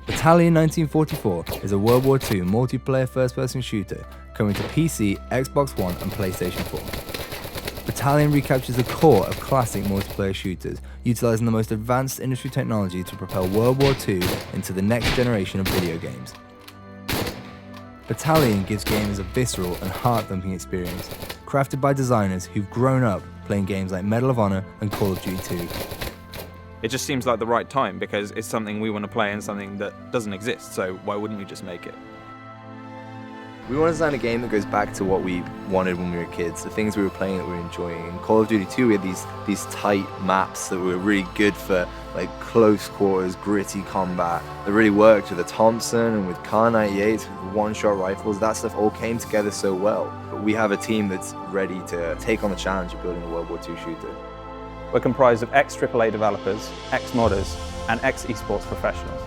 Battalion 1944 is a World War II multiplayer first-person shooter coming to PC, Xbox One and PlayStation 4. Battalion recaptures the core of classic multiplayer shooters, utilising the most advanced industry technology to propel World War II into the next generation of video games. Battalion gives gamers a visceral and heart-thumping experience, crafted by designers who've grown up playing games like Medal of Honor and Call of Duty 2. It just seems like the right time because it's something we want to play and something that doesn't exist, so why wouldn't we just make it? We want to design a game that goes back to what we wanted when we were kids, the things we were playing that we were enjoying. In Call of Duty 2 we had these tight maps that were really good for like close quarters, gritty combat, that really worked with the Thompson and with Kar 98s, with one-shot rifles. That stuff all came together so well. But we have a team that's ready to take on the challenge of building a World War II shooter. We're comprised of ex-AAA developers, ex-modders, and ex-esports professionals.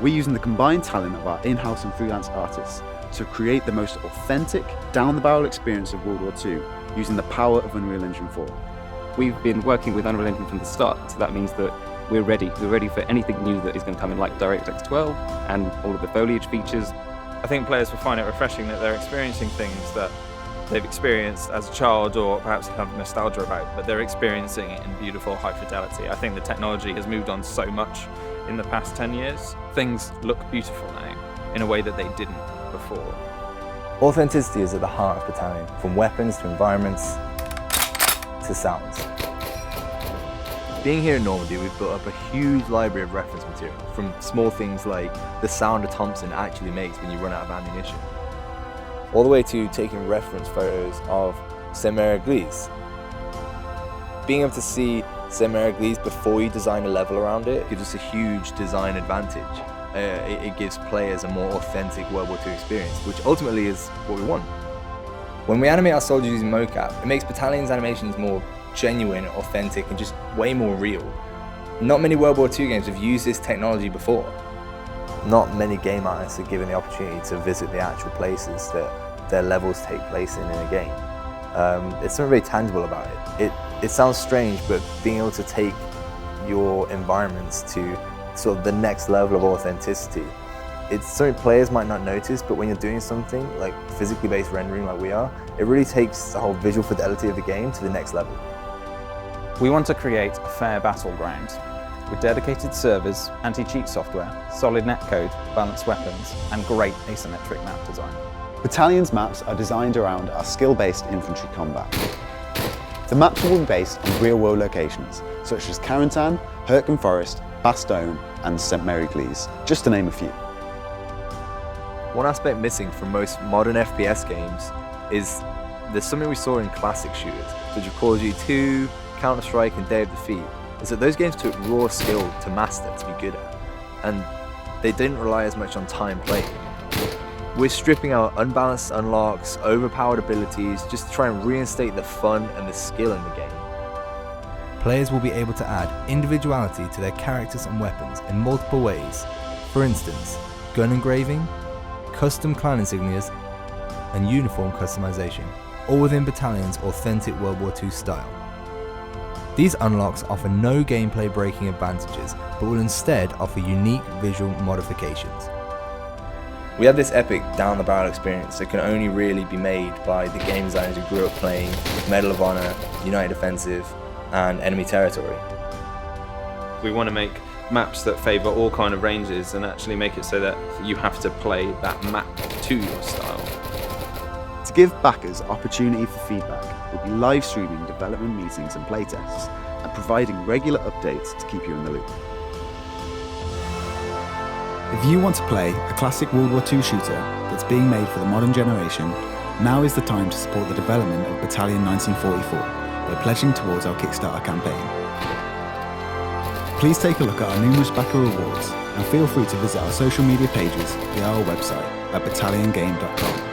We're using the combined talent of our in-house and freelance artists to create the most authentic, down-the-barrel experience of World War II using the power of Unreal Engine 4. We've been working with Unreal Engine from the start, so that means that we're ready. We're ready for anything new that is going to come in, like DirectX 12 and all of the foliage features. I think players will find it refreshing that they're experiencing things that they've experienced as a child or perhaps have nostalgia about, but they're experiencing it in beautiful high fidelity. I think the technology has moved on so much in the past 10 years. Things look beautiful now in a way that they didn't before. Authenticity is at the heart of Battalion, from weapons to environments to sounds. Being here in Normandy, we've built up a huge library of reference material, from small things like the sound a Thompson actually makes when you run out of ammunition, all the way to taking reference photos of Saint-Mère-Église. Being able to see Saint-Mère-Église before you design a level around it gives us a huge design advantage. It gives players a more authentic World War II experience, which ultimately is what we want. When we animate our soldiers using mocap, it makes Battalion's animations more genuine, authentic, and just way more real. Not many World War II games have used this technology before. Not many game artists are given the opportunity to visit the actual places that their levels take place in a game. It's something very tangible about it. It sounds strange, but being able to take your environments to sort of the next level of authenticity, it's something players might not notice, but when you're doing something like physically based rendering like we are, it really takes the whole visual fidelity of the game to the next level. We want to create a fair battleground with dedicated servers, anti-cheat software, solid netcode, balanced weapons, and great asymmetric map design. Battalion's maps are designed around our skill-based infantry combat. The maps will be based on real-world locations, such as Carentan, Hurtgen Forest, Bastogne, and Saint-Mère-Église, just to name a few. One aspect missing from most modern FPS games is there's something we saw in classic shooters, such as Call of Duty 2, Counter-Strike, and Day of Defeat, is that those games took raw skill to master, to be good at, and they didn't rely as much on time playing. We're stripping out unbalanced unlocks, overpowered abilities, just to try and reinstate the fun and the skill in the game. Players will be able to add individuality to their characters and weapons in multiple ways. For instance, gun engraving, custom clan insignias, and uniform customization, all within Battalion's authentic World War II style. These unlocks offer no gameplay breaking advantages, but will instead offer unique visual modifications. We have this epic down-the-barrel experience that can only really be made by the game designers who grew up playing Medal of Honor, United Offensive, and Enemy Territory. We want to make maps that favour all kind of ranges and actually make it so that you have to play that map to your style. To give backers opportunity for feedback, we'll be live streaming development meetings and playtests, and providing regular updates to keep you in the loop. If you want to play a classic World War II shooter that's being made for the modern generation, now is the time to support the development of Battalion 1944 by pledging towards our Kickstarter campaign. Please take a look at our numerous backer rewards and feel free to visit our social media pages via our website at battalionGame.com.